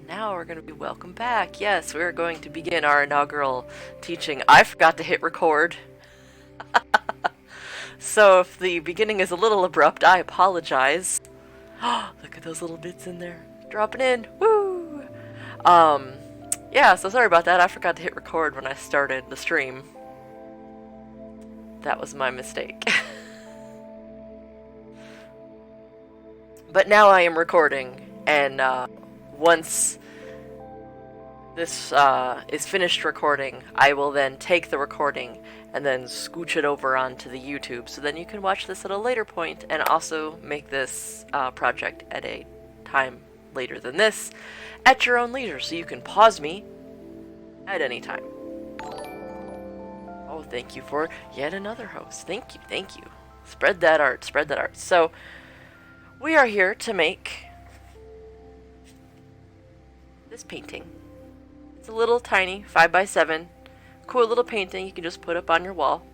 Now we're going to be welcome back. Yes, we're going to begin our inaugural teaching. I forgot to hit record. So if the beginning is a little abrupt, I apologize. Look at those little bits in there. Dropping in. Woo! Um, yeah, so sorry about that. I forgot to hit record when I started the stream. That was my mistake. But now I am recording, and once this is finished recording, I will then take the recording and then scooch it over onto the YouTube, so then you can watch this at a later point and also make this project at a time later than this at your own leisure, so you can pause me at any time. Oh, thank you for yet another host. Thank you, thank you. Spread that art, spread that art. So, we are here to make this painting. It's a little tiny 5x7, cool little painting you can just put up on your wall.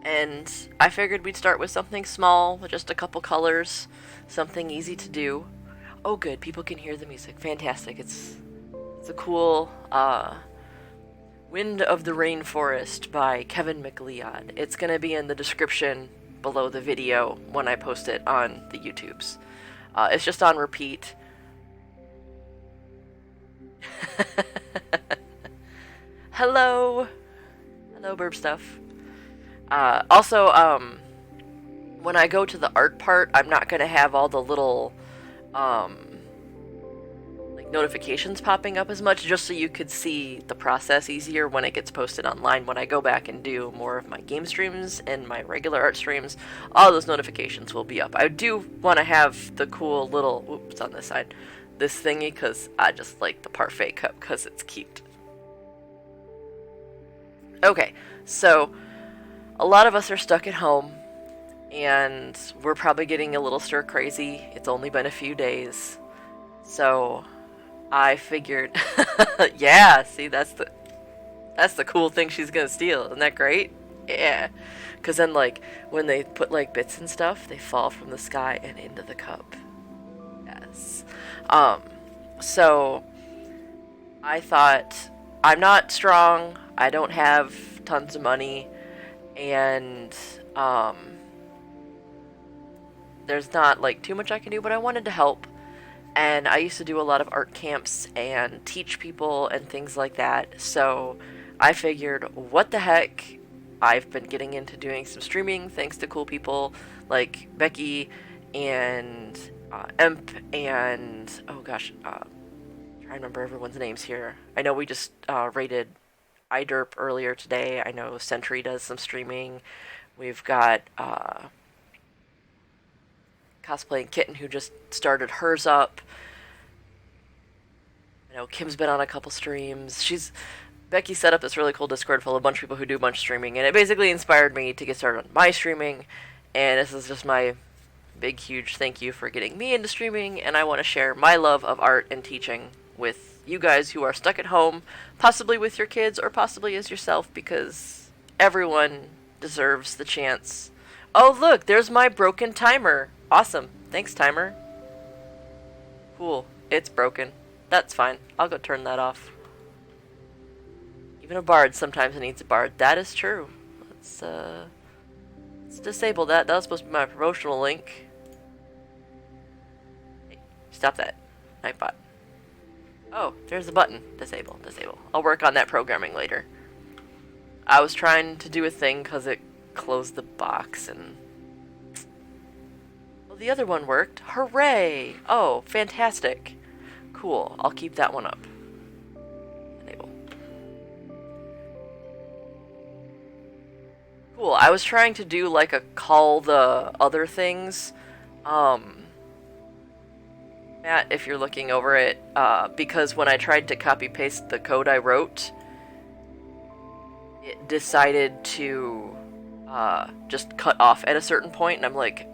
And I figured we'd start with something small, with just a couple colors, something easy to do. Oh good, people can hear the music. Fantastic. It's a cool Wind of the Rainforest by Kevin MacLeod. It's going to be in the description below the video when I post it on the YouTubes. It's just on repeat. Hello! Hello, burb stuff. Also, when I go to the art part, I'm not going to have all the little, like notifications popping up as much, just so you could see the process easier when it gets posted online. When I go back and do more of my game streams and my regular art streams, all those notifications will be up. I do want to have the cool little, oops, on this side, this thingy, because I just like the parfait cup because it's cute. Okay, so a lot of us are stuck at home, and we're probably getting a little stir crazy. It's only been a few days, so I figured, yeah, see, that's the cool thing she's gonna steal. Isn't that great? Yeah, because then, like, when they put, like, bits and stuff, they fall from the sky and into the cup. Yes. So I thought, I'm not strong, I don't have tons of money, and, there's not, like, too much I can do, but I wanted to help. And I used to do a lot of art camps and teach people and things like that, so I figured, what the heck, I've been getting into doing some streaming thanks to cool people like Becky and Emp and, oh gosh, trying to remember everyone's names here. I know we just rated iDerp earlier today. I know Sentry does some streaming. We've got Cosplaying Kitten, who just started hers up. I know Kim's been on a couple streams. Becky set up this really cool Discord full of a bunch of people who do a bunch of streaming, and it basically inspired me to get started on my streaming, and this is just my big, huge thank you for getting me into streaming, and I want to share my love of art and teaching with you guys who are stuck at home, possibly with your kids, or possibly as yourself, because everyone deserves the chance. Oh look, there's my broken timer. Awesome. Thanks, timer. Cool. It's broken. That's fine. I'll go turn that off. Even a bard sometimes needs a bard. That is true. Let's disable that. That was supposed to be my promotional link. Hey, stop that. Nightbot. Oh, there's a button. Disable. Disable. I'll work on that programming later. I was trying to do a thing because it closed the box and... well, the other one worked. Hooray! Oh, fantastic. Cool. I'll keep that one up. Enable. Cool. I was trying to do like a call the other things. Matt, if you're looking over it, because when I tried to copy paste the code I wrote, it decided to just cut off at a certain point, and I'm like,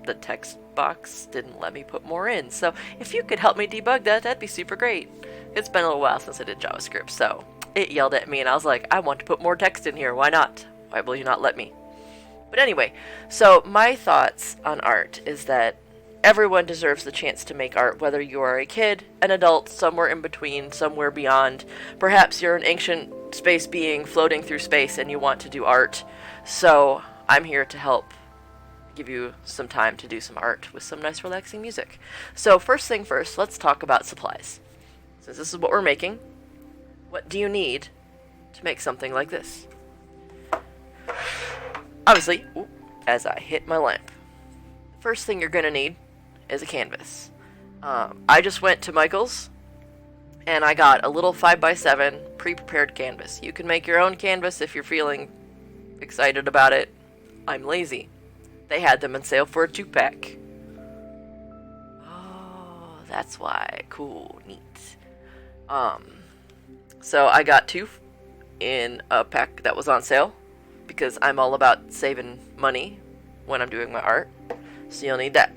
the text box didn't let me put more in. So if you could help me debug that, that'd be super great. It's been a little while since I did JavaScript, so it yelled at me, and I was like, I want to put more text in here. Why not? Why will you not let me? But anyway, so my thoughts on art is that everyone deserves the chance to make art, whether you are a kid, an adult, somewhere in between, somewhere beyond. Perhaps you're an ancient space being floating through space and you want to do art. So I'm here to help give you some time to do some art with some nice relaxing music. So first thing first, let's talk about supplies. Since this is what we're making, what do you need to make something like this? Obviously, as I hit my lamp, first thing you're going to need is a canvas. I just went to Michael's and I got a little 5x7 pre-prepared canvas. You can make your own canvas if you're feeling excited about it. I'm lazy. They had them on sale for a 2-pack. Oh, that's why. Cool, neat. So I got 2 in a pack that was on sale because I'm all about saving money when I'm doing my art. So you'll need that.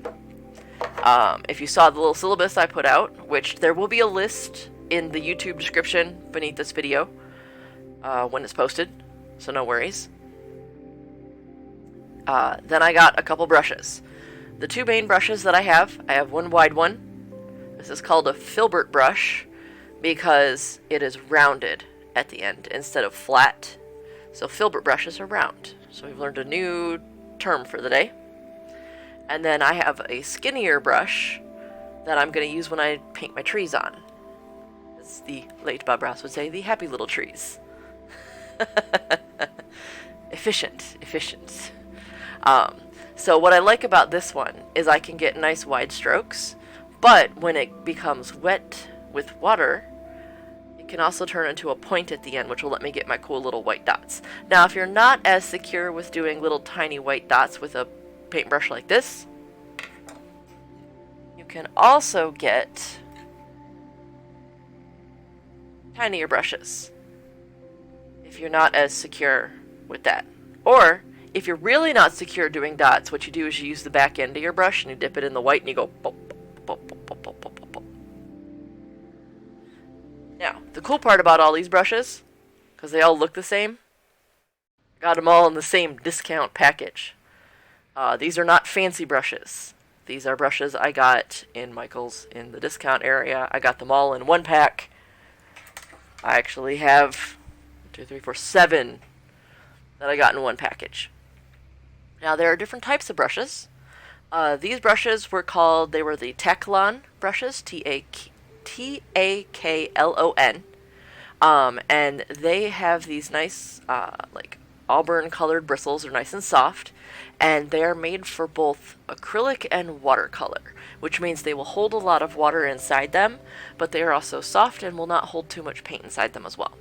If you saw the little syllabus I put out, which there will be a list in the YouTube description beneath this video when it's posted, so no worries. Then I got a couple brushes. The 2 main brushes that I have one wide one. This is called a filbert brush because it is rounded at the end instead of flat. So filbert brushes are round. So we've learned a new term for the day. And then I have a skinnier brush that I'm going to use when I paint my trees on. As the late Bob Ross would say, the happy little trees. Efficient. So what I like about this one is I can get nice wide strokes, but when it becomes wet with water, it can also turn into a point at the end, which will let me get my cool little white dots. Now, if you're not as secure with doing little tiny white dots with a paintbrush like this, you can also get tinier brushes if you're not as secure with that. Or if you're really not secure doing dots, what you do is you use the back end of your brush and you dip it in the white and you go pop, pop, pop, pop, pop, pop, pop. Now, the cool part about all these brushes, because they all look the same, got them all in the same discount package. These are not fancy brushes. These are brushes I got in Michael's in the discount area. I got them all in 1 pack. I actually have 7 that I got in 1 package. Now, there are different types of brushes. These brushes were the Taklon brushes, Taklon. And they have these nice, like, auburn colored bristles. They're nice and soft. And they are made for both acrylic and watercolor, which means they will hold a lot of water inside them, but they are also soft and will not hold too much paint inside them as well.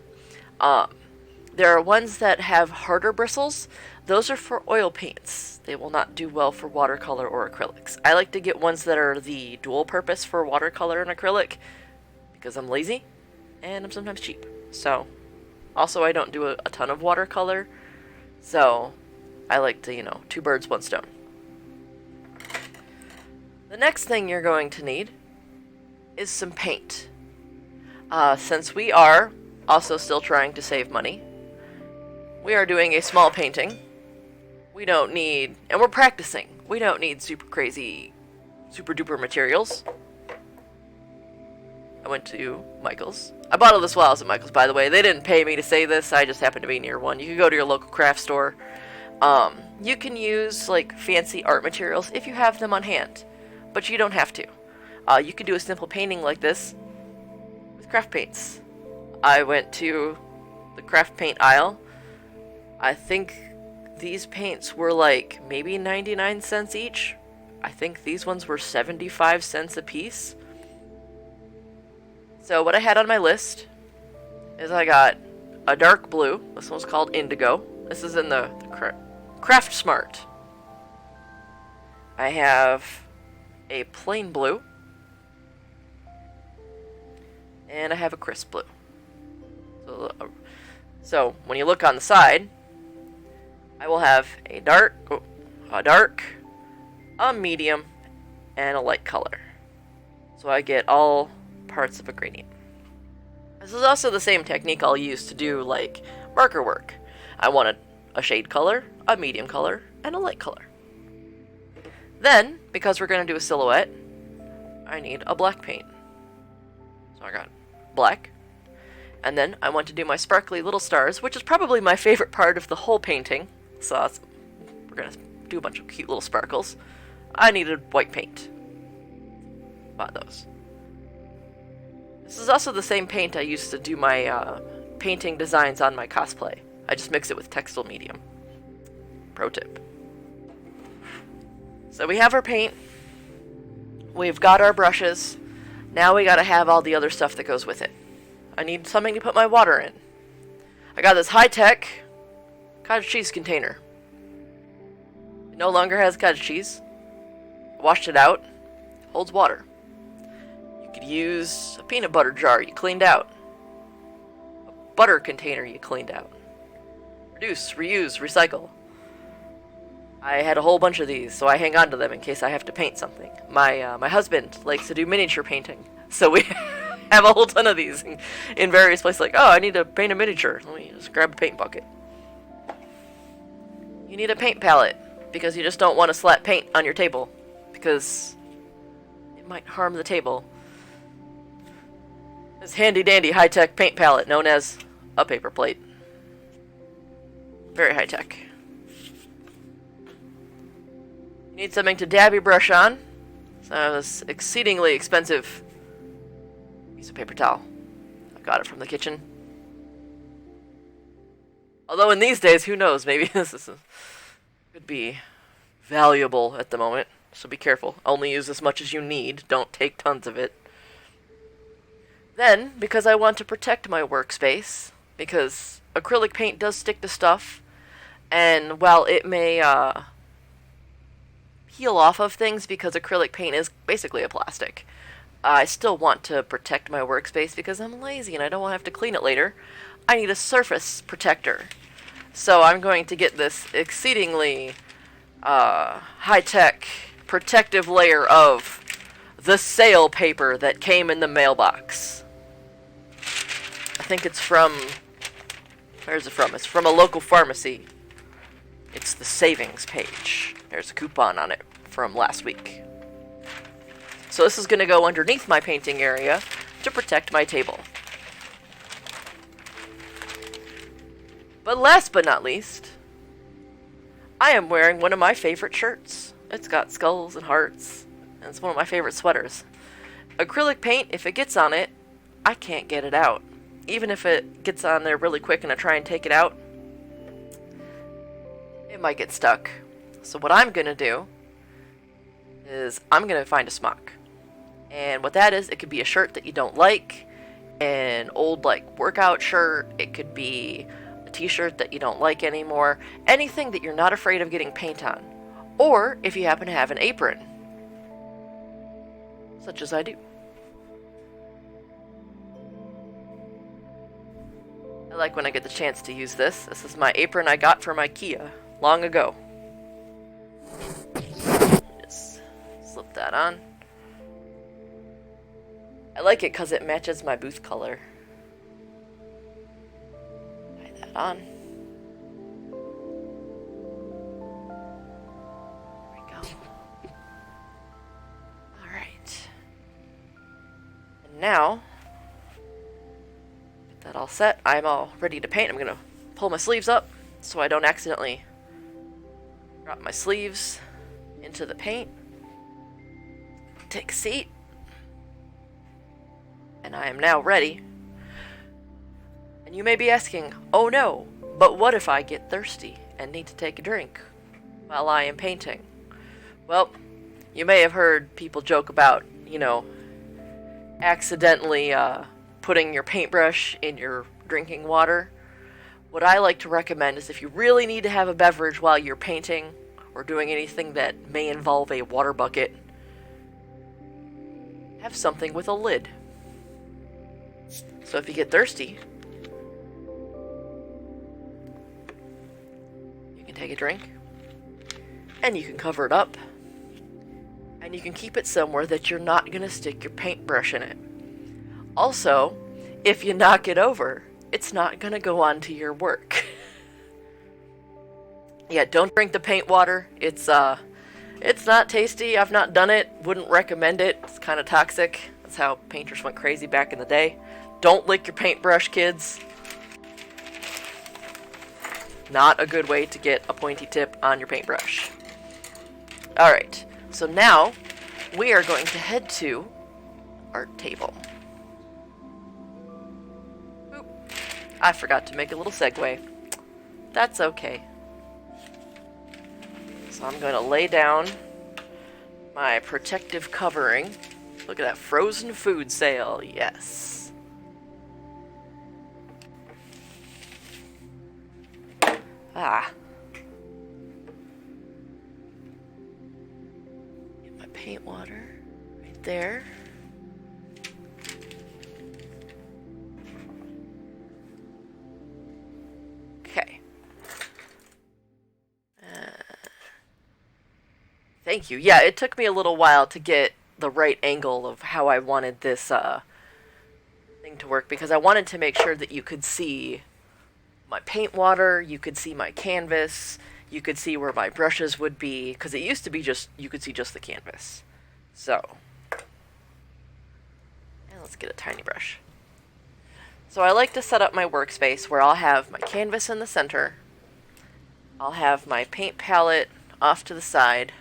There are ones that have harder bristles. Those are for oil paints. They will not do well for watercolor or acrylics. I like to get ones that are the dual purpose for watercolor and acrylic because I'm lazy and I'm sometimes cheap. So, also I don't do a ton of watercolor, so I like to, 2 birds, 1 stone. The next thing you're going to need is some paint. Since we are also still trying to save money, we are doing a small painting. We don't need, and we're practicing, we don't need super crazy, super duper materials. I went to Michael's. I bought all this while I was at Michael's, by the way. They didn't pay me to say this, I just happened to be near one. You can go to your local craft store. You can use, like, fancy art materials if you have them on hand, but you don't have to. You can do a simple painting like this with craft paints. I went to the craft paint aisle. I think these paints were like maybe 99 cents each. I think these ones were 75 cents a piece. So what I had on my list is I got a dark blue. This one's called Indigo. This is in the Craft Smart. I have a plain blue. And I have a crisp blue. So when you look on the side, I will have a dark, a medium, and a light color. So I get all parts of a gradient. This is also the same technique I'll use to do, like, marker work. I want a shade color, a medium color, and a light color. Then, because we're going to do a silhouette, I need a black paint. So I got black. And then I want to do my sparkly little stars, which is probably my favorite part of the whole painting. So we're going to do a bunch of cute little sparkles. I needed white paint. Bought those. This is also the same paint I used to do my painting designs on my cosplay. I just mix it with textile medium. Pro tip. So we have our paint. We've got our brushes. Now we gotta have all the other stuff that goes with it. I need something to put my water in. I got this high-tech cottage cheese container. It no longer has cottage cheese. I washed it out. Holds water. You could use a peanut butter jar you cleaned out. A butter container you cleaned out. Reduce, reuse, recycle. I had a whole bunch of these, so I hang on to them in case I have to paint something. My husband likes to do miniature painting, so we have a whole ton of these in various places. Like, oh, I need to paint a miniature. Let me just grab a paint bucket. You need a paint palette, because you just don't want to slap paint on your table, because it might harm the table. This handy-dandy high-tech paint palette known as a paper plate. Very high-tech. You need something to dab your brush on. So this exceedingly expensive piece of paper towel. I got it from the kitchen. Although in these days, who knows, maybe this could be valuable at the moment. So be careful. Only use as much as you need. Don't take tons of it. Then, because I want to protect my workspace, because acrylic paint does stick to stuff, and while it may peel off of things because acrylic paint is basically a plastic, I still want to protect my workspace because I'm lazy and I don't want to have to clean it later. I need a surface protector. So I'm going to get this exceedingly high-tech protective layer of the sale paper that came in the mailbox. I think it's from... Where's it from? It's from a local pharmacy. It's the savings page. There's a coupon on it from last week. So this is going to go underneath my painting area to protect my table. But last but not least, I am wearing one of my favorite shirts. It's got skulls and hearts, and it's one of my favorite sweaters. Acrylic paint, if it gets on it, I can't get it out. Even if it gets on there really quick and I try and take it out, it might get stuck. So what I'm going to do is I'm going to find a smock. And what that is, it could be a shirt that you don't like, an old like workout shirt, it could be a t-shirt that you don't like anymore, anything that you're not afraid of getting paint on. Or if you happen to have an apron, such as I do. I like when I get the chance to use this. This is my apron I got from IKEA long ago. Just slip that on. I like it because it matches my booth color. Tie that on. There we go. Alright. And now, get that all set. I'm all ready to paint. I'm going to pull my sleeves up so I don't accidentally drop my sleeves into the paint. Take a seat. And I am now ready. And you may be asking, oh no, but what if I get thirsty and need to take a drink while I am painting? Well, you may have heard people joke about, accidentally putting your paintbrush in your drinking water. What I like to recommend is if you really need to have a beverage while you're painting or doing anything that may involve a water bucket, have something with a lid. So if you get thirsty, you can take a drink, and you can cover it up, and you can keep it somewhere that you're not going to stick your paintbrush in it. Also, if you knock it over, it's not going to go onto your work. Yeah, don't drink the paint water. It's It's not tasty. I've not done it. Wouldn't recommend it. It's kind of toxic. That's how painters went crazy back in the day. Don't lick your paintbrush, kids. Not a good way to get a pointy tip on your paintbrush. Alright, so now we are going to head to art table. Oop. I forgot to make a little segue. That's okay. So I'm going to lay down my protective covering. Look at that frozen food sale. Yes. Ah. Get my paint water right there. Okay. Thank you. Yeah, it took me a little while to get the right angle of how I wanted this thing to work, because I wanted to make sure that you could see my paint water, you could see my canvas, you could see where my brushes would be, because it used to be just, you could see just the canvas. So, and let's get a tiny brush. So I like to set up my workspace where I'll have my canvas in the center, I'll have my paint palette off to the side,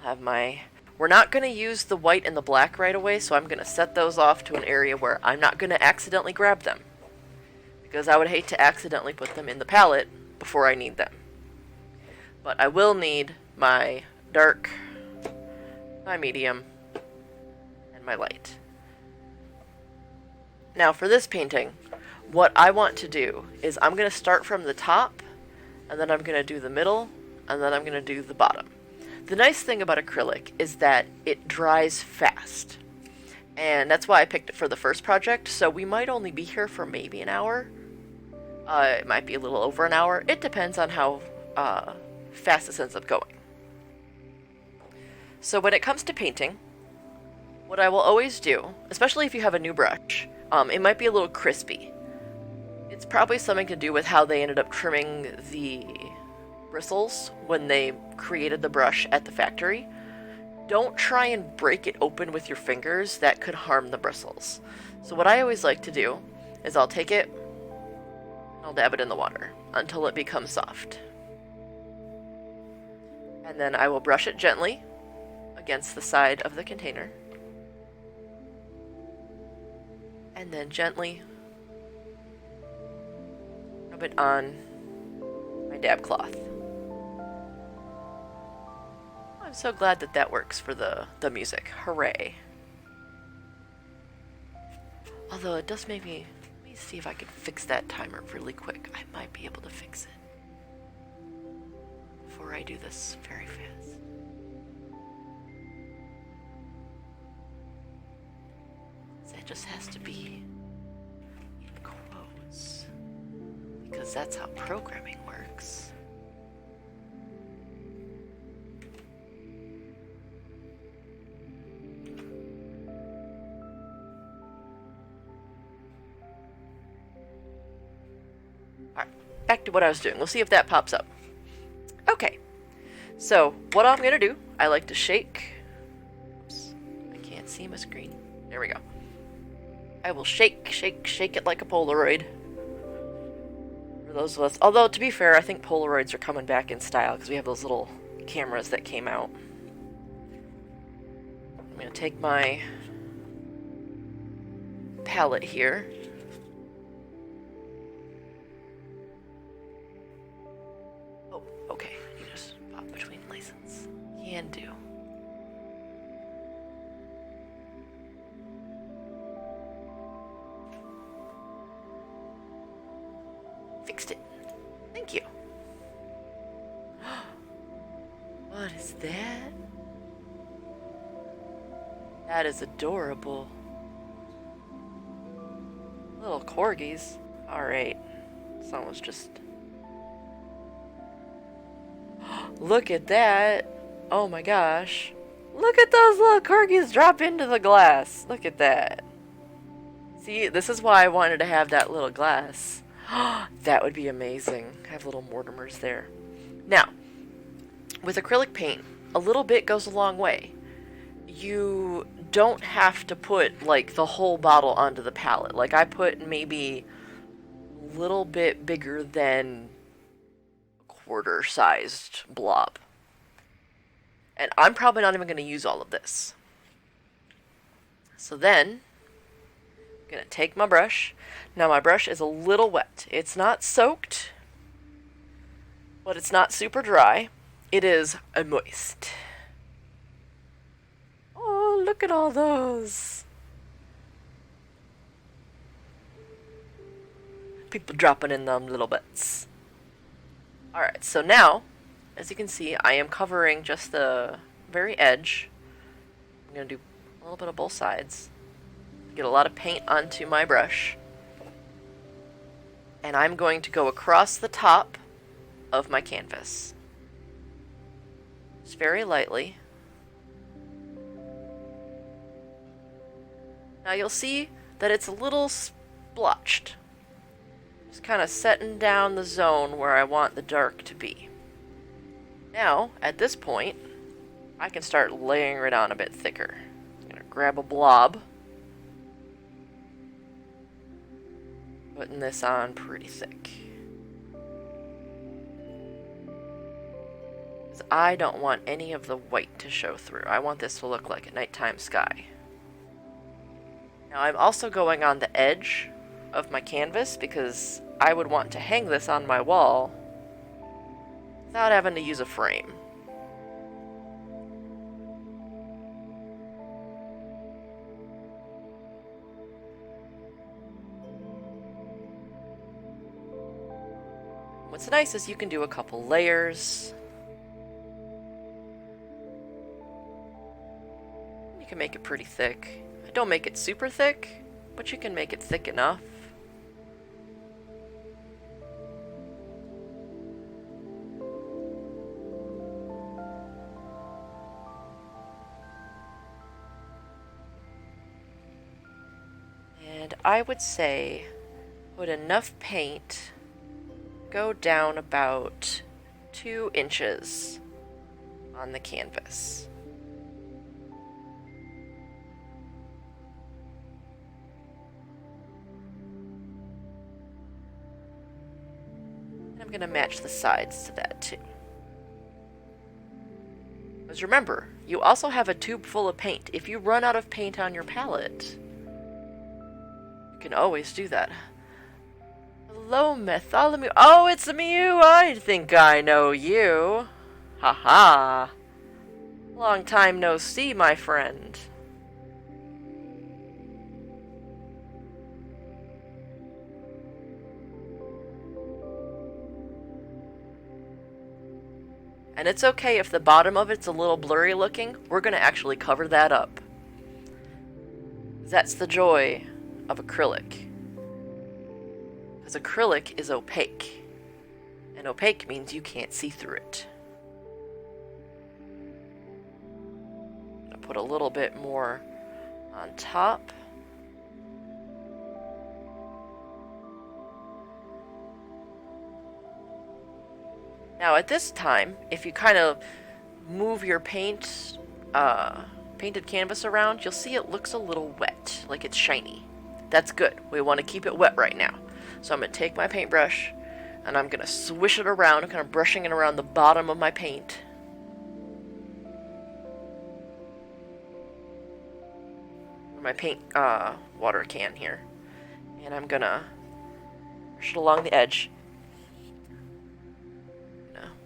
I'll have my... We're not going to use the white and the black right away, so I'm going to set those off to an area where I'm not going to accidentally grab them, because I would hate to accidentally put them in the palette before I need them. But I will need my dark, my medium, and my light. Now for this painting, what I want to do is I'm going to start from the top, and then I'm going to do the middle, and then I'm going to do the bottom. The nice thing about acrylic is that it dries fast. And that's why I picked it for the first project, so we might only be here for maybe an hour. It might be a little over an hour. It depends on how fast this ends up going. So when it comes to painting, what I will always do, especially if you have a new brush, it might be a little crispy. It's probably something to do with how they ended up trimming the bristles when they created the brush at the factory. Don't try and break it open with your fingers. That could harm the bristles. So what I always like to do is I'll take it, I'll dab it in the water until it becomes soft. And then I will brush it gently against the side of the container. And then gently rub it on my dab cloth. I'm so glad that that works for the music. Hooray. Although it does make me... Let me see if I can fix that timer really quick. I might be able to fix it before I do this very fast. That just has to be in quotes, because that's how programming works. Back to what I was doing. We'll see if that pops up. Okay. So, what I'm going to do, I like to shake. Oops. I can't see my screen. There we go. I will shake it like a Polaroid. For those of us. Although, to be fair, I think Polaroids are coming back in style because we have those little cameras that came out. I'm going to take my palette here. Okay, you just pop between license. Can do. Fixed it. Thank you. What is that? That is adorable. Little corgis. Alright. Someone's just... Look at that. Oh my gosh. Look at those little corgis drop into the glass. Look at that. See, this is why I wanted to have that little glass. That would be amazing. I have little Mortimers there. Now, with acrylic paint, a little bit goes a long way. You don't have to put like the whole bottle onto the palette. Like I put maybe a little bit bigger than a quarter-sized blob. And I'm probably not even going to use all of this. So then, I'm going to take my brush. Now my brush is a little wet. It's not soaked, but it's not super dry. It is moist. Oh, look at all those. People dropping in them little bits. Alright, so now, as you can see, I am covering just the very edge. I'm going to do a little bit of both sides. Get a lot of paint onto my brush. And I'm going to go across the top of my canvas. Just very lightly. Now you'll see that it's a little splotched. Just kind of setting down the zone where I want the dark to be. Now, at this point, I can start layering it on a bit thicker. I'm going to grab a blob. Putting this on pretty thick. Because I don't want any of the white to show through. I want this to look like a nighttime sky. Now I'm also going on the edge of my canvas because I would want to hang this on my wall without having to use a frame. What's nice is you can do a couple layers. You can make it pretty thick. Don't make it super thick, but you can make it thick enough. And I would say put enough paint, go down about 2 inches on the canvas. And I'm going to match the sides to that too. Because remember, you also have a tube full of paint. If you run out of paint on your palette, you can always do that. Hello, Bartholomew. Oh, it's Mew. I think I know you. Haha. Long time no see, my friend. And it's okay if the bottom of it's a little blurry looking. We're going to actually cover that up. That's the joy of acrylic. Because acrylic is opaque. And opaque means you can't see through it. I'm going to put a little bit more on top. Now at this time, if you kind of move your painted canvas around, you'll see it looks a little wet, like it's shiny. That's good. We want to keep it wet right now. So I'm going to take my paintbrush and I'm going to swish it around, kind of brushing it around the bottom of my paint. My paint water can here. And I'm going to brush it along the edge.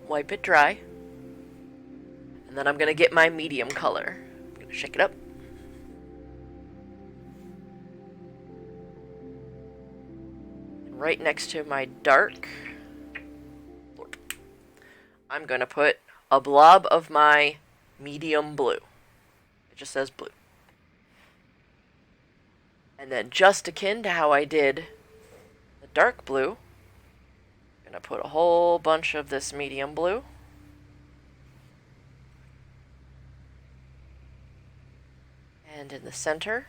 Wipe it dry. And then I'm going to get my medium color. I'm going to shake it up. Right next to my dark, I'm going to put a blob of my medium blue. It just says blue. And then just akin to how I did the dark blue, I'm going to put a whole bunch of this medium blue. And in the center,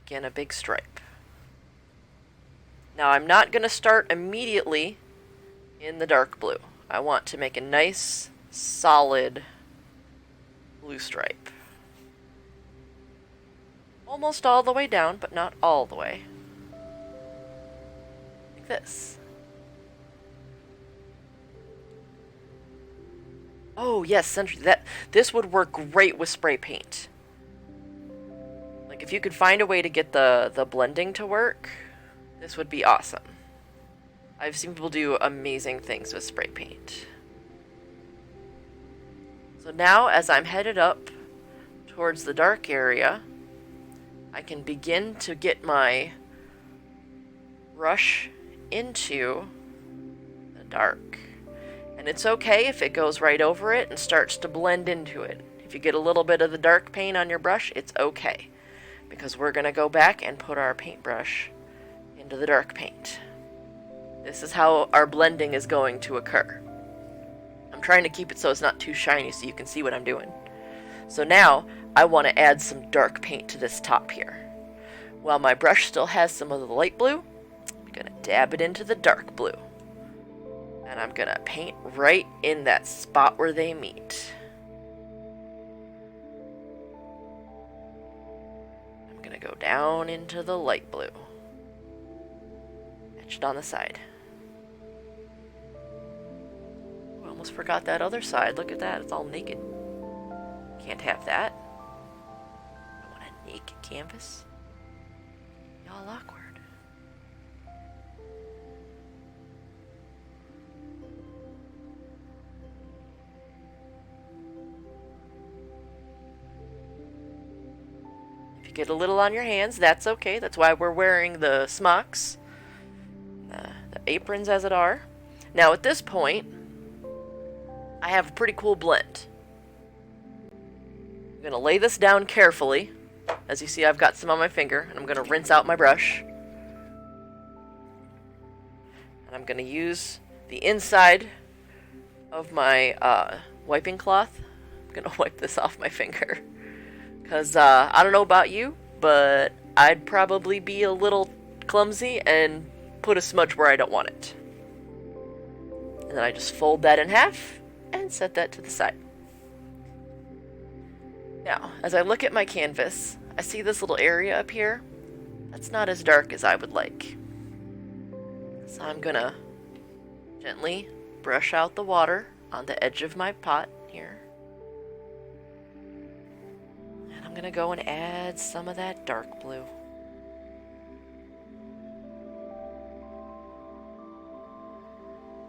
again, a big stripe. Now I'm not going to start immediately in the dark blue. I want to make a nice solid blue stripe. Almost all the way down, but not all the way. Like this. Oh yes, Sentry. This would work great with spray paint. Like if you could find a way to get the blending to work, this would be awesome. I've seen people do amazing things with spray paint. So now, as I'm headed up towards the dark area, I can begin to get my brush into the dark. And it's okay if it goes right over it and starts to blend into it. If you get a little bit of the dark paint on your brush, it's okay. Because we're going to go back and put our paintbrush into the dark paint. This is how our blending is going to occur. I'm trying to keep it so it's not too shiny so you can see what I'm doing. So now, I want to add some dark paint to this top here. While my brush still has some of the light blue, I'm going to dab it into the dark blue. And I'm going to paint right in that spot where they meet. I'm going to go down into the light blue. Etched on the side. I almost forgot that other side. Look at that. It's all naked. Can't have that. I want a naked canvas. Y'all awkward. If you get a little on your hands, that's okay. That's why we're wearing the smocks. The aprons as it are. Now at this point, I have a pretty cool blend. I'm going to lay this down carefully. As you see, I've got some on my finger, and I'm going to rinse out my brush. And I'm going to use the inside of my wiping cloth. I'm going to wipe this off my finger. Because I don't know about you, but I'd probably be a little clumsy and put a smudge where I don't want it. And then I just fold that in half and set that to the side. Now, as I look at my canvas, I see this little area up here. That's not as dark as I would like. So I'm gonna gently brush out the water on the edge of my pot here. And I'm gonna go and add some of that dark blue.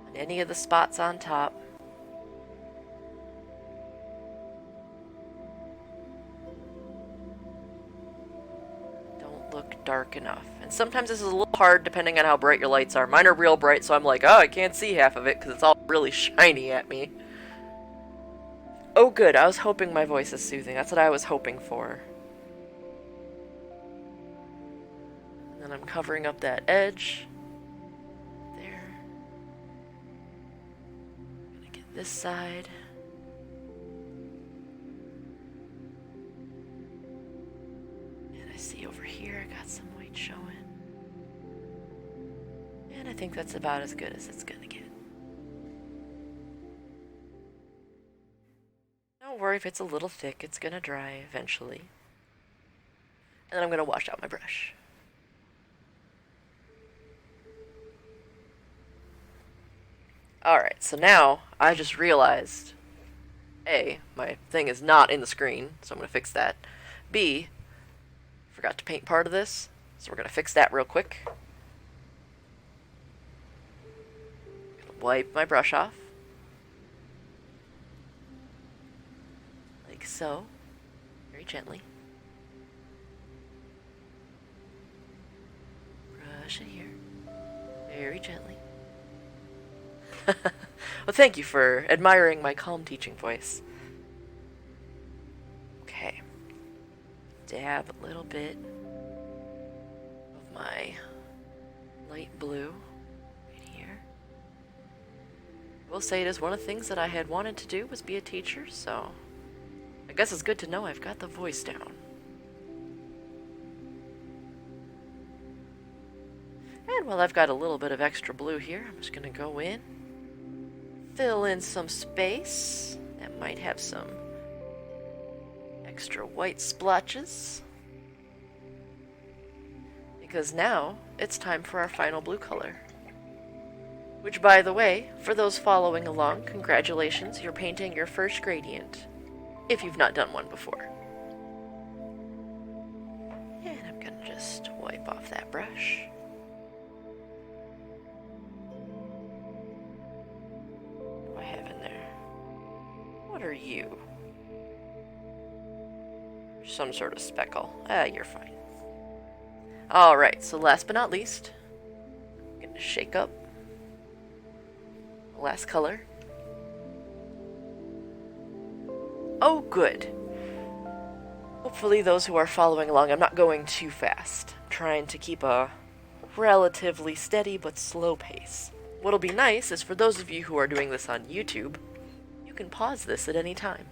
On any of the spots on top. Look dark enough. And sometimes this is a little hard depending on how bright your lights are. Mine are real bright, so I'm like, oh, I can't see half of it because it's all really shiny at me. Oh good, I was hoping my voice is soothing. That's what I was hoping for. And then I'm covering up that edge. There. I'm gonna get this side. See over here, I got some white showing. And I think that's about as good as it's gonna get. Don't worry if it's a little thick, it's gonna dry eventually. And then I'm gonna wash out my brush. Alright, so now I just realized A, my thing is not in the screen, so I'm gonna fix that. B, forgot to paint part of this, so we're going to fix that real quick. Wipe my brush off. Like so. Very gently. Brush it here. Very gently. Well, thank you for admiring my calm teaching voice. Okay. Dab a little bit of my light blue right here. I will say it is one of the things that I had wanted to do was be a teacher, so I guess it's good to know I've got the voice down. And while I've got a little bit of extra blue here, I'm just going to go in fill in some space that might have some extra white splotches. Because now it's time for our final blue color. Which, by the way, for those following along, congratulations, you're painting your first gradient, if you've not done one before. And I'm gonna just wipe off that brush. What do I have in there? What are you? Some sort of speckle. You're fine. Alright, so last but not least, I'm gonna shake up the last color. Oh, good. Hopefully those who are following along, I'm not going too fast. I'm trying to keep a relatively steady but slow pace. What'll be nice is for those of you who are doing this on YouTube, you can pause this at any time.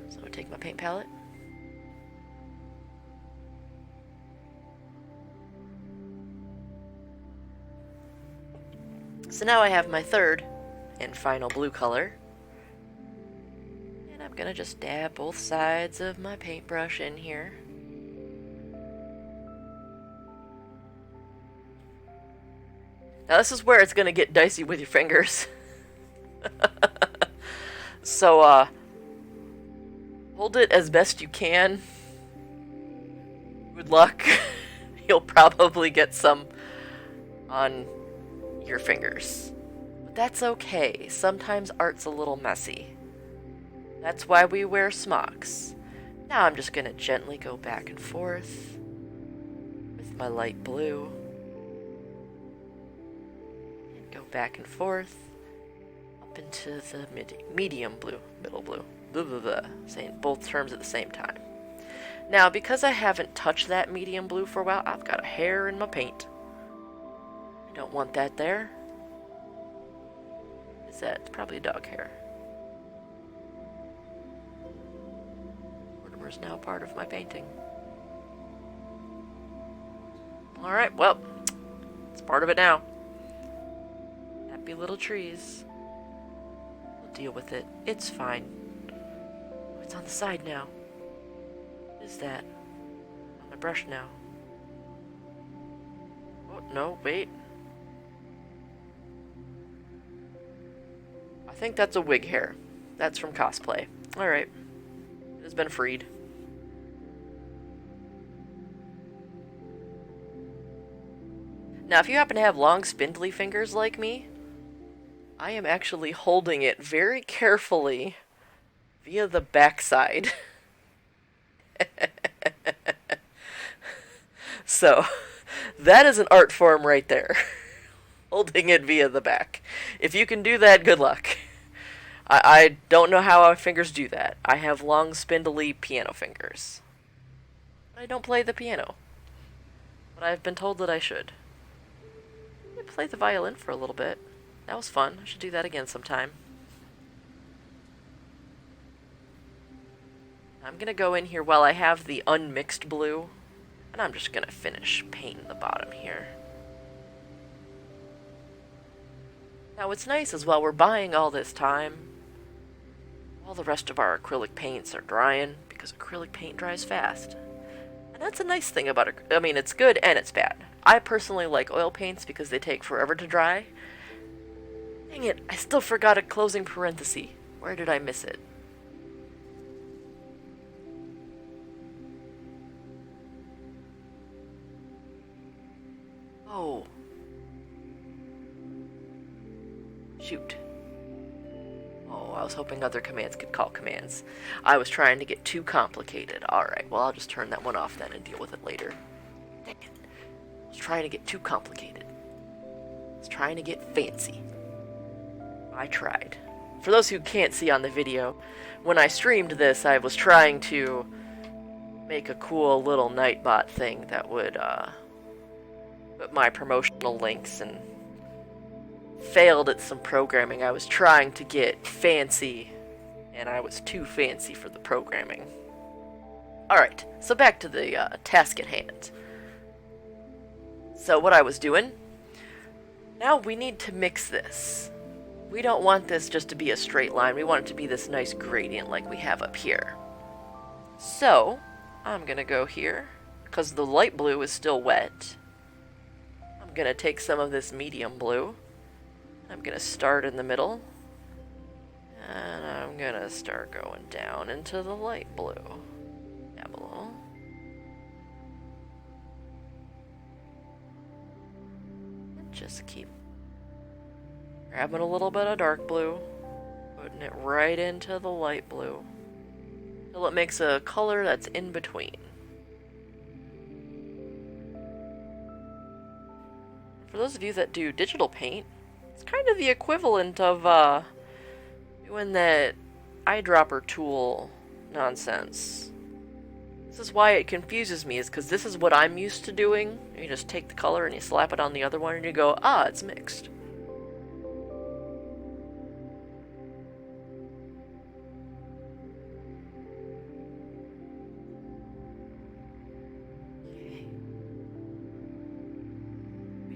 So I'll take my paint palette. So now I have my third and final blue color. And I'm gonna just dab both sides of my paintbrush in here. Now this is where it's gonna get dicey with your fingers. So, hold it as best you can. Good luck. You'll probably get some on your fingers. But that's okay. Sometimes art's a little messy. That's why we wear smocks. Now I'm just gonna gently go back and forth with my light blue. And go back and forth up into the medium blue, middle blue. Blah, blah, blah. Saying both terms at the same time. Now, because I haven't touched that medium blue for a while, I've got a hair in my paint. Don't want that there. Is that? It's probably a dog hair. Mortimer's now part of my painting. Alright, well, it's part of it now. Happy little trees. We'll deal with it. It's fine. Oh, it's on the side now. What is that? On my brush now. Oh, no, wait. I think that's a wig hair. That's from cosplay. Alright. It has been freed. Now, if you happen to have long, spindly fingers like me, I am actually holding it very carefully via the backside. So, that is an art form right there. Holding it via the back. If you can do that, good luck. I don't know how our fingers do that. I have long, spindly piano fingers. I don't play the piano. But I've been told that I should. I played the violin for a little bit. That was fun. I should do that again sometime. I'm gonna go in here while I have the unmixed blue. And I'm just gonna finish painting the bottom here. Now what's nice is while we're buying all this time, all the rest of our acrylic paints are drying, because acrylic paint dries fast. And that's a nice thing about it. I mean, it's good and it's bad. I personally like oil paints because they take forever to dry. Dang it, I still forgot a closing parenthesis. Where did I miss it? Oh. Shoot. Oh, I was hoping other commands could call commands. I was trying to get too complicated. Alright, well, I'll just turn that one off then and deal with it later. Dang it. I was trying to get too complicated. I was trying to get fancy. I tried. For those who can't see on the video, when I streamed this, I was trying to make a cool little Nightbot thing that would, put my promotional links and failed at some programming. I was trying to get fancy, and I was too fancy for the programming. Alright, so back to the task at hand. So what I was doing Now we need to mix this. We don't want this just to be a straight line. We want it to be this nice gradient like we have up here. So, I'm going to go here, because the light blue is still wet. I'm going to take some of this medium blue. I'm going to start in the middle. And I'm going to start going down into the light blue. Down below. And just keep grabbing a little bit of dark blue, putting it right into the light blue, till it makes a color that's in between. For those of you that do digital paint, it's kind of the equivalent of doing that eyedropper tool nonsense. This is why it confuses me, is because this is what I'm used to doing. You just take the color and you slap it on the other one and you go, ah, it's mixed.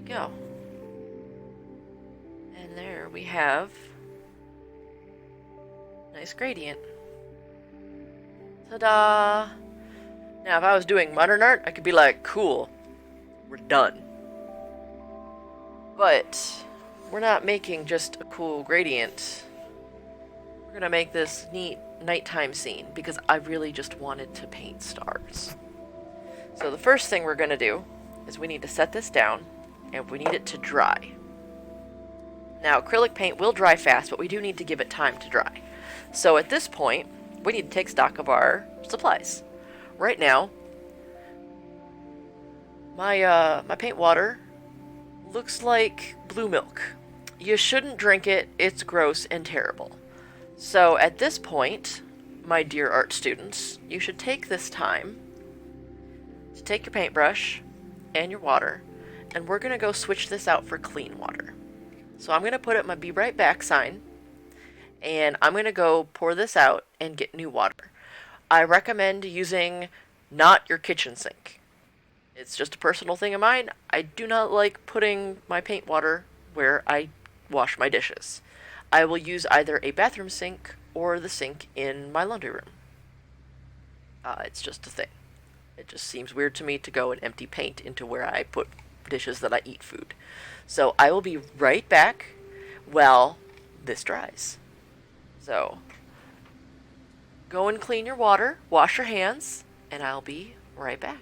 Go. And there we have nice gradient. Ta-da! Now if I was doing modern art, I could be like, cool, we're done. But we're not making just a cool gradient. We're gonna make this neat nighttime scene because I really just wanted to paint stars. So the first thing we're gonna do is we need to set this down and we need it to dry. Now, acrylic paint will dry fast, but we do need to give it time to dry. So at this point, we need to take stock of our supplies. Right now, my paint water looks like blue milk. You shouldn't drink it, it's gross and terrible. So at this point, my dear art students, you should take this time to take your paintbrush and your water, and we're going to go switch this out for clean water. So I'm going to put up my be right back sign, and I'm going to go pour this out and get new water. I recommend using not your kitchen sink. It's just a personal thing of mine. I do not like putting my paint water where I wash my dishes. I will use either a bathroom sink or the sink in my laundry room. It's just a thing. It just seems weird to me to go and empty paint into where I put dishes that I eat food. So I will be right back while this dries. So go and clean your water, wash your hands, and I'll be right back.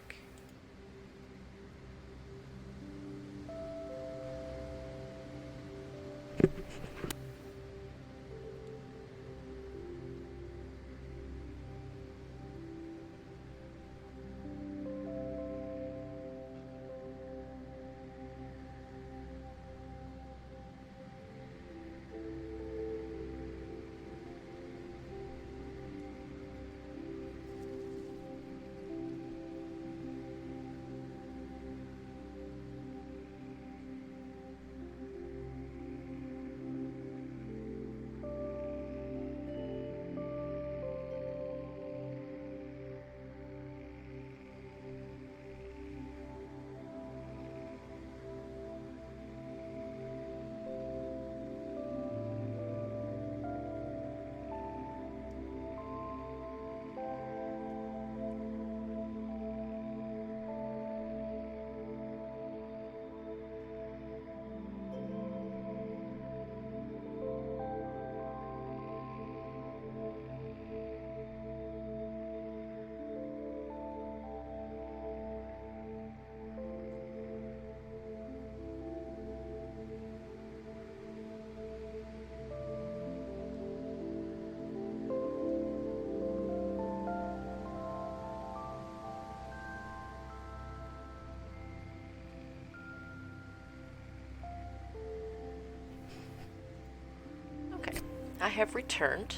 I have returned,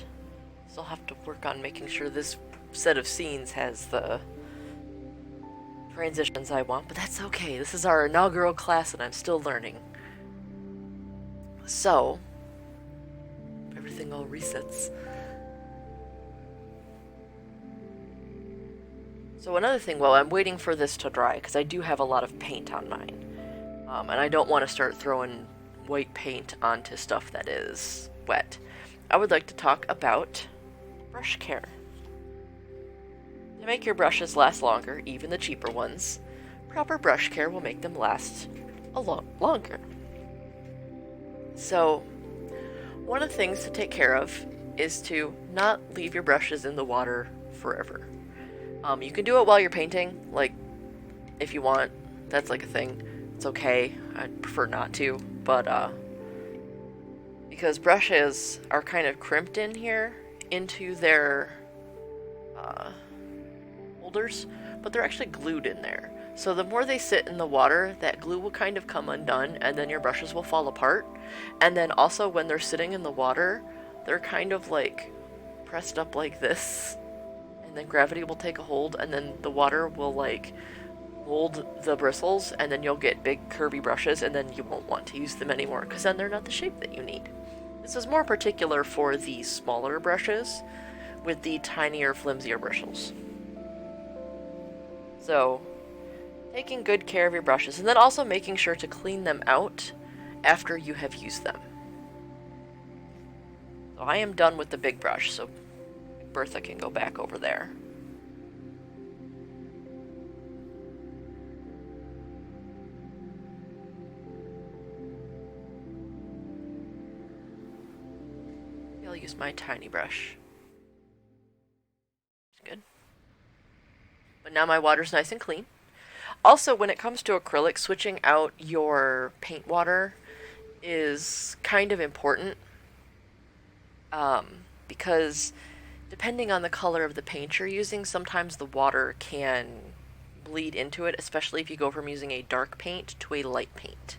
so I'll have to work on making sure this set of scenes has the transitions I want, but that's okay. This is our inaugural class and I'm still learning. So, everything all resets. So another thing, while I'm waiting for this to dry, because I do have a lot of paint on mine, and I don't want to start throwing white paint onto stuff that is wet, I would like to talk about brush care. To make your brushes last longer, even the cheaper ones, proper brush care will make them last a lot longer. So, one of the things to take care of is to not leave your brushes in the water forever. You can do it while you're painting, like, if you want, that's like a thing. It's okay, I'd prefer not to, but, because brushes are kind of crimped in here into their, holders, but they're actually glued in there. So the more they sit in the water, that glue will kind of come undone, and then your brushes will fall apart. And then also when they're sitting in the water, they're kind of like pressed up like this, and then gravity will take a hold, and then the water will like mold the bristles, and then you'll get big curvy brushes, and then you won't want to use them anymore because then they're not the shape that you need. This is more particular for the smaller brushes with the tinier, flimsier bristles. So, taking good care of your brushes, and then also making sure to clean them out after you have used them. So I am done with the big brush, so Bertha can go back over there. I'll use my tiny brush. Good. But now my water's nice and clean. Also, when it comes to acrylic, switching out your paint water is kind of important, because depending on the color of the paint you're using, sometimes the water can bleed into it, especially if you go from using a dark paint to a light paint.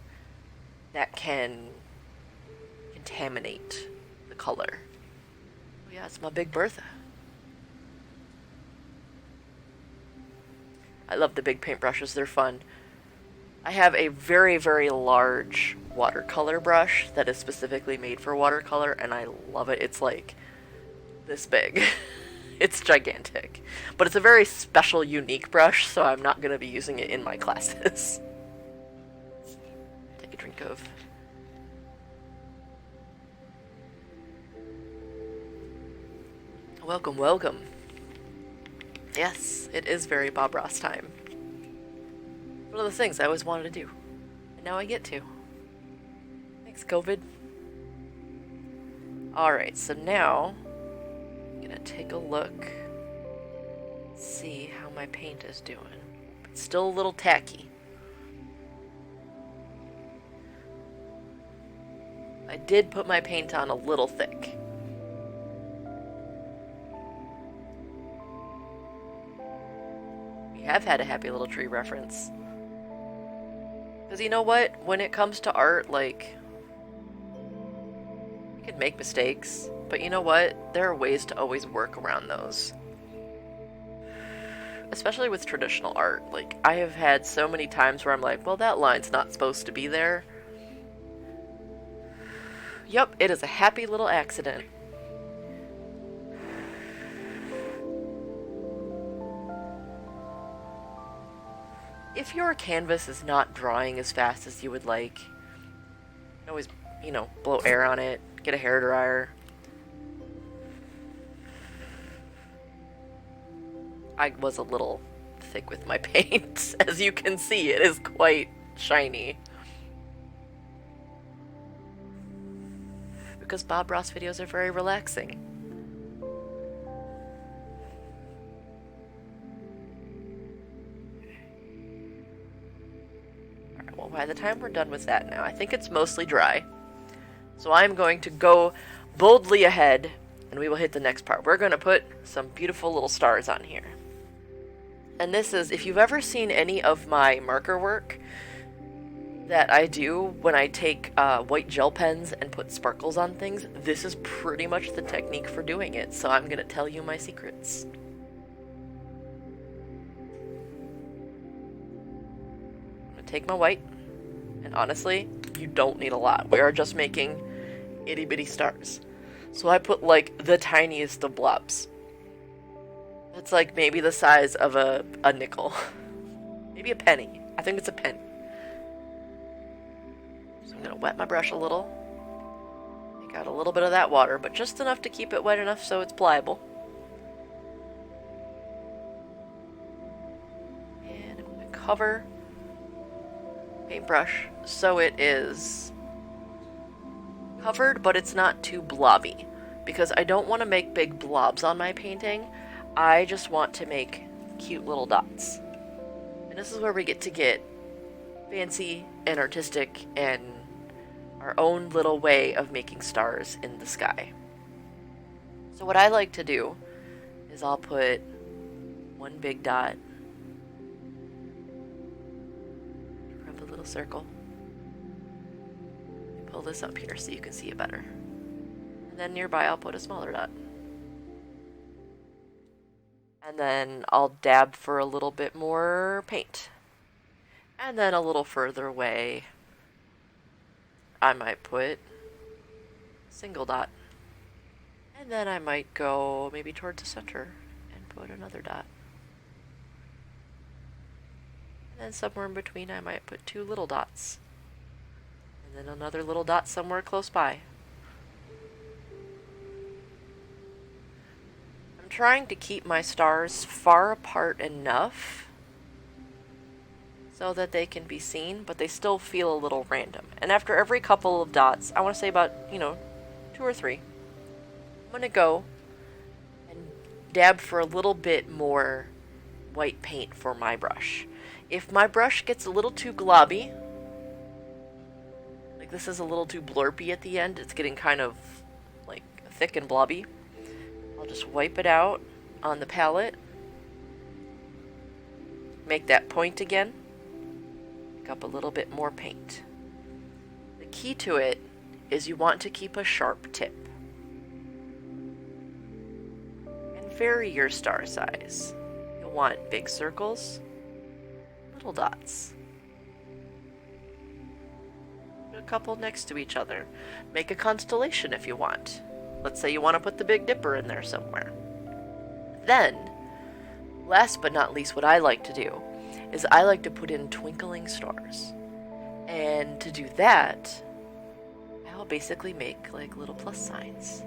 That can contaminate the color. Oh yeah, it's my big Bertha. I love the big paint brushes, they're fun. I have a very, very large watercolor brush that is specifically made for watercolor, and I love it. It's like this big. It's gigantic. But it's a very special, unique brush, so I'm not going to be using it in my classes. Take a drink of... Welcome, welcome. Yes, it is very Bob Ross time. One of the things I always wanted to do. And now I get to. Thanks, COVID. Alright, so now I'm gonna take a look. See how my paint is doing. It's still a little tacky. I did put my paint on a little thick. We have had a Happy Little Tree reference. Because you know what? When it comes to art, like, you can make mistakes, but you know what? There are ways to always work around those. Especially with traditional art. Like, I have had so many times where I'm like, well, that line's not supposed to be there. Yup, it is a happy little accident. If your canvas is not drying as fast as you would like, you can always, you know, blow air on it, get a hairdryer. I was a little thick with my paint. As you can see, it is quite shiny. Because Bob Ross videos are very relaxing. Alright, well, by the time we're done with that now, I think it's mostly dry. So I'm going to go boldly ahead, and we will hit the next part. We're going to put some beautiful little stars on here. And this is, if you've ever seen any of my marker work that I do when I take white gel pens and put sparkles on things, this is pretty much the technique for doing it, so I'm going to tell you my secrets. I'm going to take my white, and honestly, you don't need a lot. We are just making itty bitty stars. So I put like the tiniest of blobs. It's like maybe the size of a nickel. Maybe a penny. I think it's a penny. So I'm going to wet my brush a little. Take out a little bit of that water, but just enough to keep it wet enough so it's pliable. And I'm going to cover paintbrush so it is covered, but it's not too blobby, because I don't want to make big blobs on my painting. I just want to make cute little dots. And this is where we get to get fancy and artistic and our own little way of making stars in the sky. So what I like to do is I'll put one big dot, rub a little circle, pull this up here so you can see it better. And then nearby I'll put a smaller dot. And then I'll dab for a little bit more paint. And then a little further away, I might put a single dot. And then I might go maybe towards the center and put another dot. And then somewhere in between I might put two little dots. And then another little dot somewhere close by. I'm trying to keep my stars far apart enough so that they can be seen, but they still feel a little random. And after every couple of dots, I want to say about, 2 or 3, I'm going to go and dab for a little bit more white paint for my brush. If my brush gets a little too globby, like this is a little too blurpy at the end, it's getting kind of like thick and blobby, I'll just wipe it out on the palette, make that point again, up a little bit more paint. The key to it is you want to keep a sharp tip and vary your star size. You'll want big circles, little dots, a couple next to each other. Make a constellation if you want. Let's say you want to put the Big Dipper in there somewhere. Then, last but not least, what I like to do is I like to put in twinkling stars. And to do that, I'll basically make like little plus signs.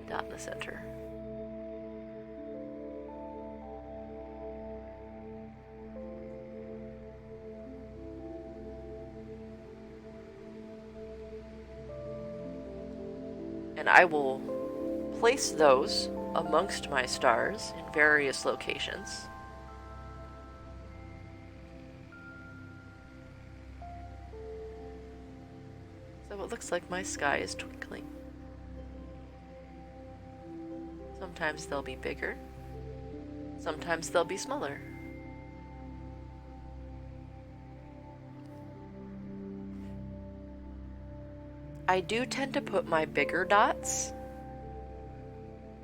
Dot in the center. And I will place those amongst my stars in various locations. So it looks like my sky is twinkling. Sometimes they'll be bigger, sometimes they'll be smaller. I do tend to put my bigger dots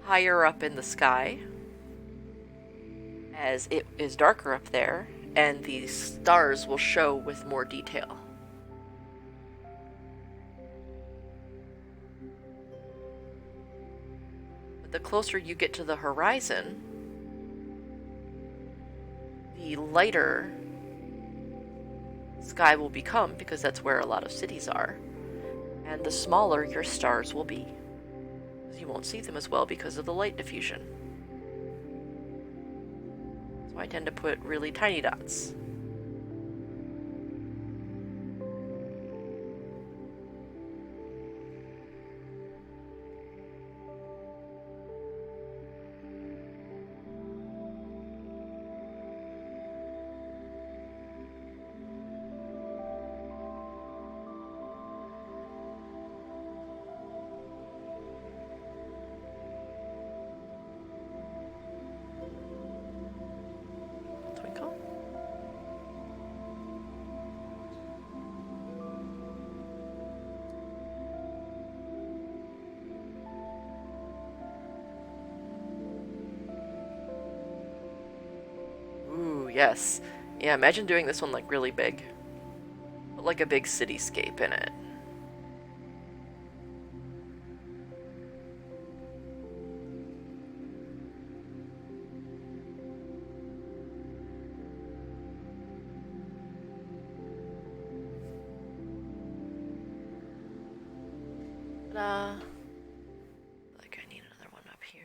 higher up in the sky, as it is darker up there, and the stars will show with more detail. But the closer you get to the horizon, the lighter sky will become, because that's where a lot of cities are, and the smaller your stars will be. You won't see them as well because of the light diffusion. So I tend to put really tiny dots. Yes. Yeah, imagine doing this one like really big. Put like a big cityscape in it. Ta-da! Like I need another one up here.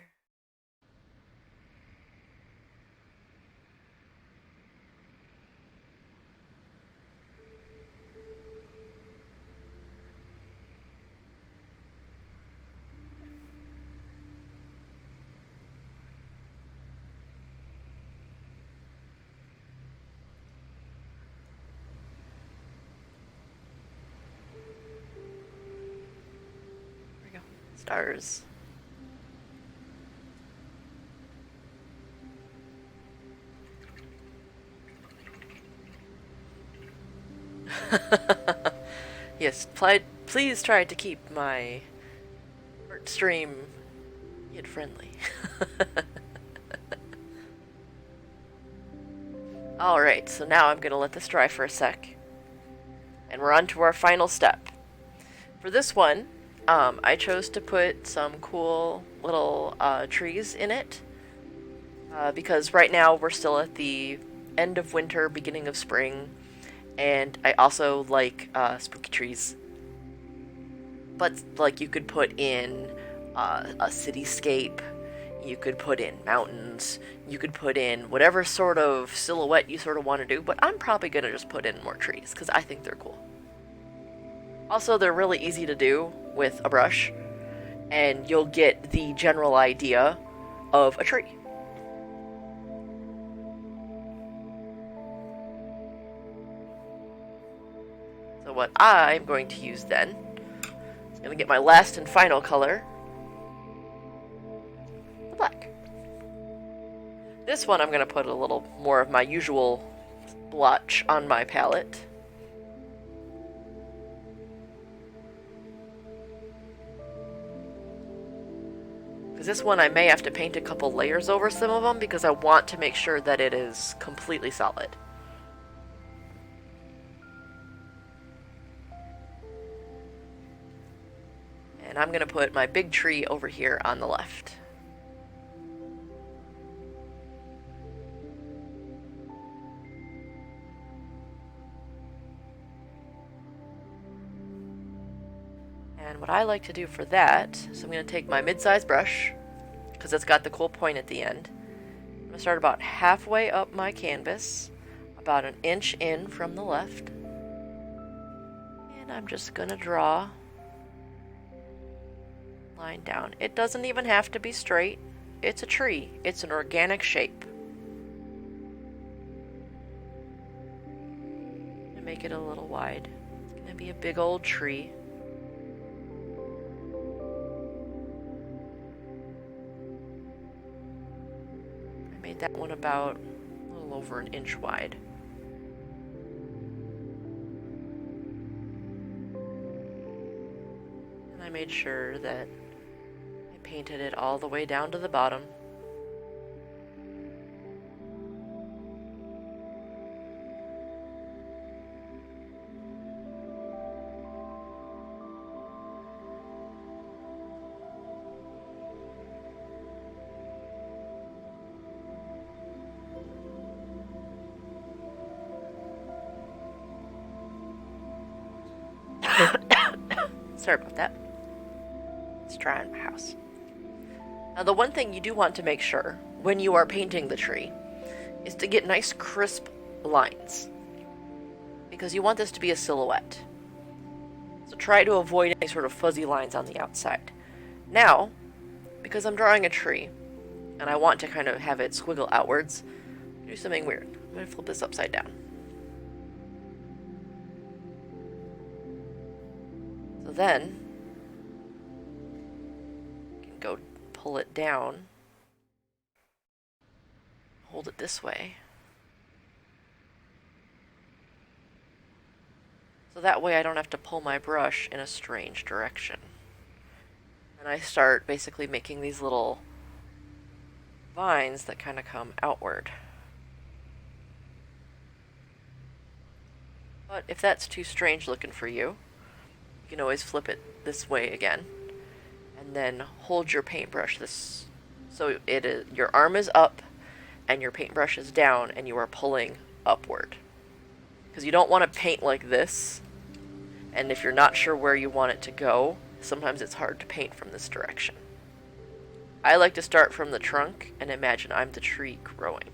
There we go. Stars. Yes, please try to keep my art stream kid friendly. Alright, so now I'm gonna let this dry for a sec. And we're on to our final step. For this one, I chose to put some cool little trees in it. Because right now we're still at the end of winter, beginning of spring. And I also like spooky trees. But like you could put in a cityscape, you could put in mountains, you could put in whatever sort of silhouette you sort of want to do, but I'm probably going to just put in more trees because I think they're cool. Also, they're really easy to do with a brush, and you'll get the general idea of a tree. So what I'm going to use then is going to get my last and final color, the black. This one I'm going to put a little more of my usual blotch on my palette. Because this one I may have to paint a couple layers over some of them because I want to make sure that it is completely solid. And I'm going to put my big tree over here on the left. And what I like to do for that, so I'm going to take my mid-sized brush, because it's got the cool point at the end. I'm going to start about halfway up my canvas, about an inch in from the left. And I'm just going to draw a line down. It doesn't even have to be straight. It's a tree. It's an organic shape. I'm going to make it a little wide. It's going to be a big old tree. That one about a little over an inch wide. And I made sure that I painted it all the way down to the bottom. Sorry about that. It's dry in my house. Now the one thing you do want to make sure when you are painting the tree is to get nice crisp lines, because you want this to be a silhouette. So try to avoid any sort of fuzzy lines on the outside. Now, because I'm drawing a tree and I want to kind of have it squiggle outwards, do something weird. I'm going to flip this upside down. So then, you can go pull it down, hold it this way. So that way I don't have to pull my brush in a strange direction. And I start basically making these little vines that kind of come outward. But if that's too strange looking for you, you can always flip it this way again. And then hold your paintbrush this, so it is, your arm is up and your paintbrush is down and you are pulling upward. Because you don't want to paint like this, and if you're not sure where you want it to go, sometimes it's hard to paint from this direction. I like to start from the trunk and imagine I'm the tree growing.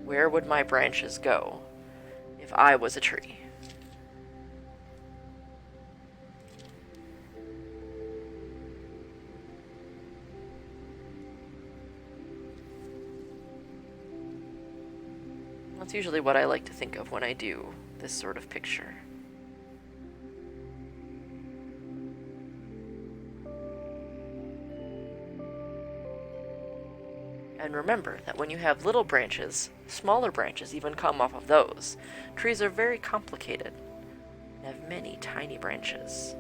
Where would my branches go if I was a tree? That's usually what I like to think of when I do this sort of picture. And remember that when you have little branches, smaller branches even come off of those. Trees are very complicated and have many tiny branches.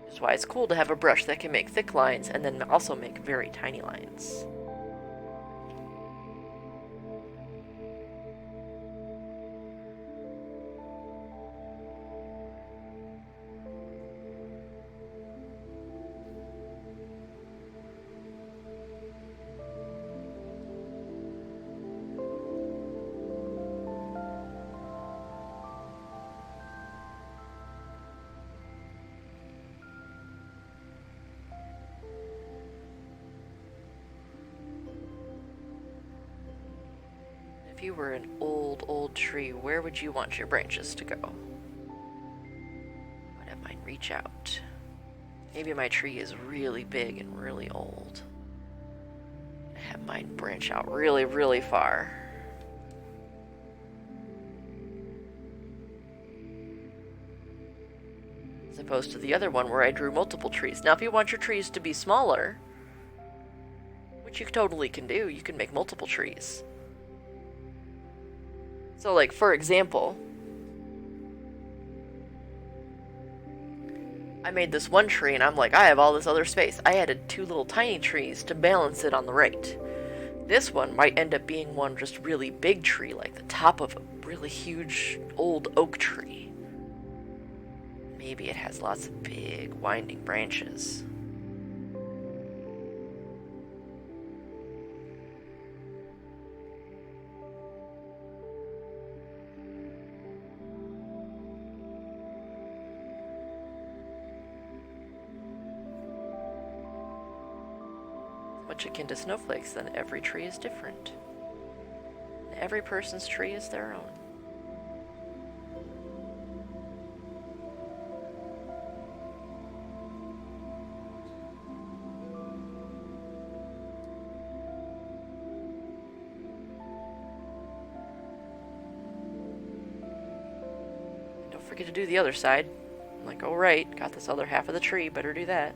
Which is why it's cool to have a brush that can make thick lines and then also make very tiny lines. If you were an old tree, where would you want your branches to go? I'd have mine reach out. Maybe my tree is really big and really old. I have mine branch out really, really far. As opposed to the other one where I drew multiple trees. Now if you want your trees to be smaller, which you totally can do, you can make multiple trees. So like, for example, I made this one tree and I'm like, I have all this other space. I added 2 little tiny trees to balance it on the right. This one might end up being one just really big tree, like the top of a really huge old oak tree. Maybe it has lots of big winding branches. Much akin to snowflakes, then every tree is different. Every person's tree is their own. Don't forget to do the other side. I'm like, oh right, got this other half of the tree, better do that.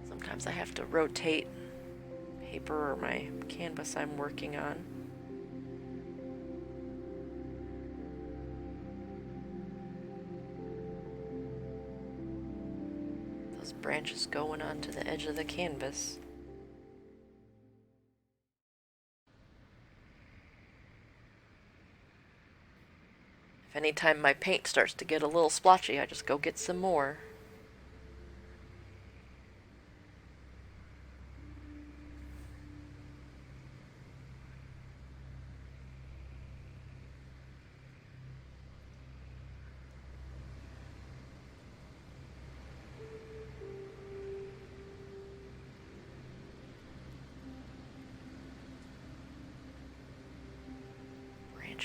Sometimes I have to rotate paper or my canvas I'm working on. Those branches going onto the edge of the canvas. If anytime my paint starts to get a little splotchy, I just go get some more.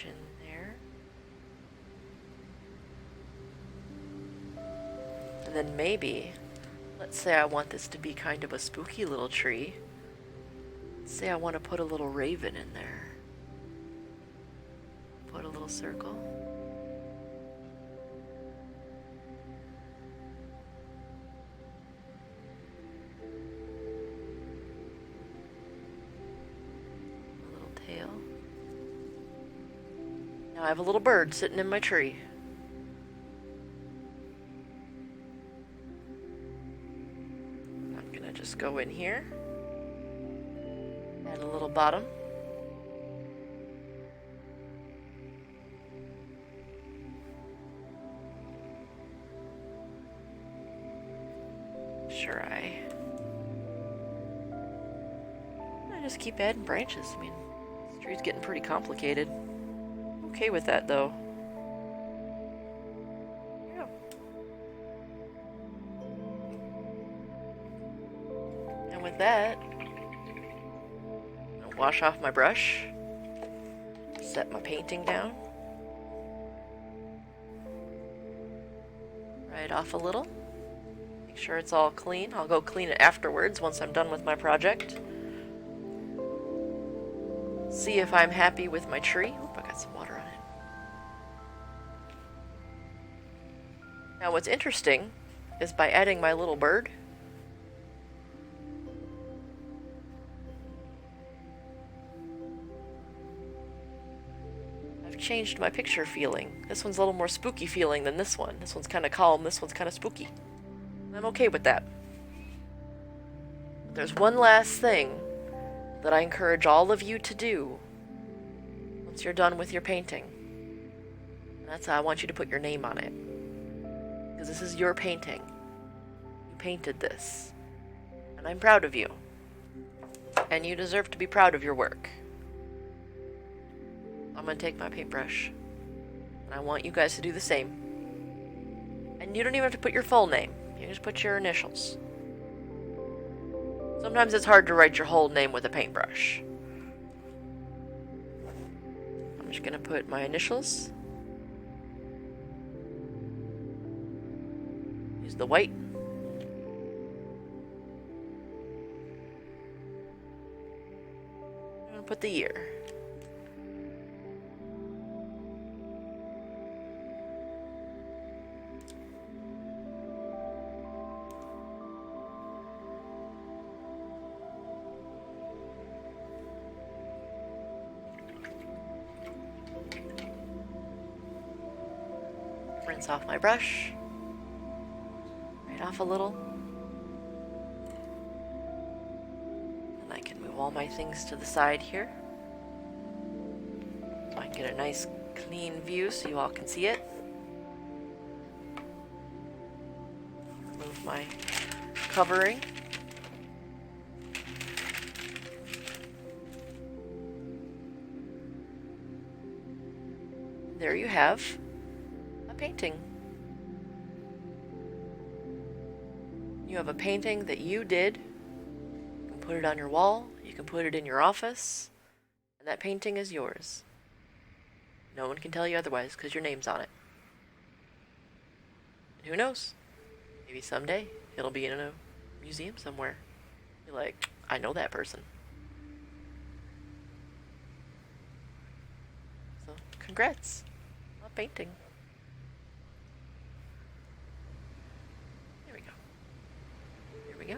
In there. And then maybe, let's say I want this to be kind of a spooky little tree. Let's say I want to put a little raven in there. Put a little circle. A little tail. Now I have a little bird sitting in my tree. I'm gonna just go in here, add a little bottom. sure I just keep adding branches. I mean, this tree's getting pretty complicated. Okay with that, though. Yeah. And with that, I'll wash off my brush, set my painting down, right off a little, make sure it's all clean. I'll go clean it afterwards once I'm done with my project. See if I'm happy with my tree. Oop, I got some water on it. Now what's interesting is by adding my little bird, I've changed my picture feeling. This one's a little more spooky feeling than this one. This one's kind of calm, this one's kind of spooky. I'm okay with that. But there's one last thing that I encourage all of you to do once you're done with your painting. And that's how I want you to put your name on it. Because this is your painting. You painted this. And I'm proud of you. And you deserve to be proud of your work. I'm going to take my paintbrush. And I want you guys to do the same. And you don't even have to put your full name. You just put your initials. Sometimes it's hard to write your whole name with a paintbrush. I'm just gonna put my initials. Use the white. I'm gonna put the year. Rinse off my brush, right off a little, and I can move all my things to the side here so I can get a nice clean view so you all can see it. Remove my covering. There you have painting. You have a painting that you did. You can put it on your wall, you can put it in your office, and that painting is yours. No one can tell you otherwise because your name's on it. And who knows? Maybe someday it'll be in a museum somewhere. You're like, I know that person. So, congrats on painting. Go.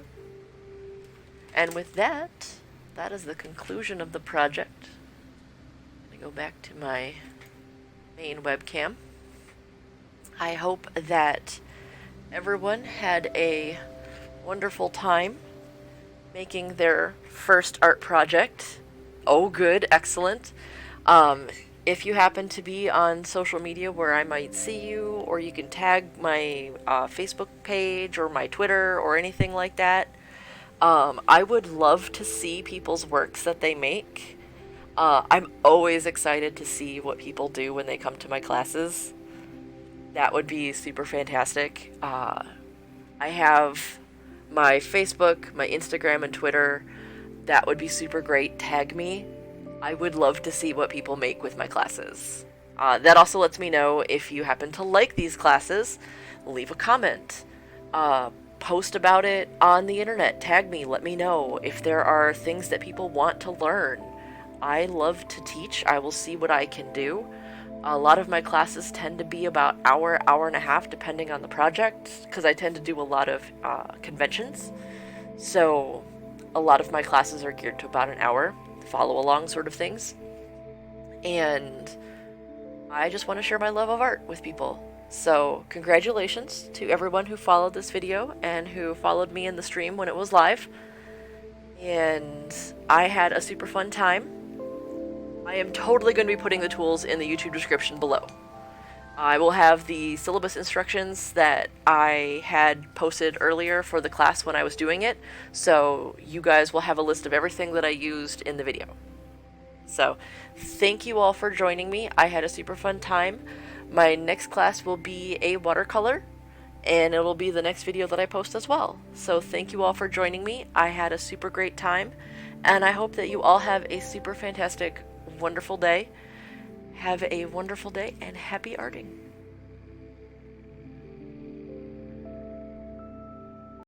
And with that, that is the conclusion of the project. I'm going to go back to my main webcam. I hope that everyone had a wonderful time making their first art project. Oh, good, excellent. If you happen to be on social media where I might see you, or you can tag my Facebook page or my Twitter or anything like that, I would love to see people's works that they make. I'm always excited to see what people do when they come to my classes. That would be super fantastic. I have my Facebook, my Instagram, and Twitter. That would be super great. Tag me. I would love to see what people make with my classes. That also lets me know if you happen to like these classes. Leave a comment. Post about it on the internet. Tag me. Let me know if there are things that people want to learn. I love to teach. I will see what I can do. A lot of my classes tend to be about hour and a half, depending on the project, because I tend to do a lot of conventions. So a lot of my classes are geared to about an hour. Follow along sort of things. And I just want to share my love of art with people. So congratulations to everyone who followed this video and who followed me in the stream when it was live. And I had a super fun time. I am totally going to be putting the tools in the YouTube description below. I will have the syllabus instructions that I had posted earlier for the class when I was doing it, so you guys will have a list of everything that I used in the video. So, thank you all for joining me. I had a super fun time. My next class will be a watercolor, and it will be the next video that I post as well. So thank you all for joining me. I had a super great time, and I hope that you all have a super fantastic, wonderful day. Have a wonderful day, and happy arting.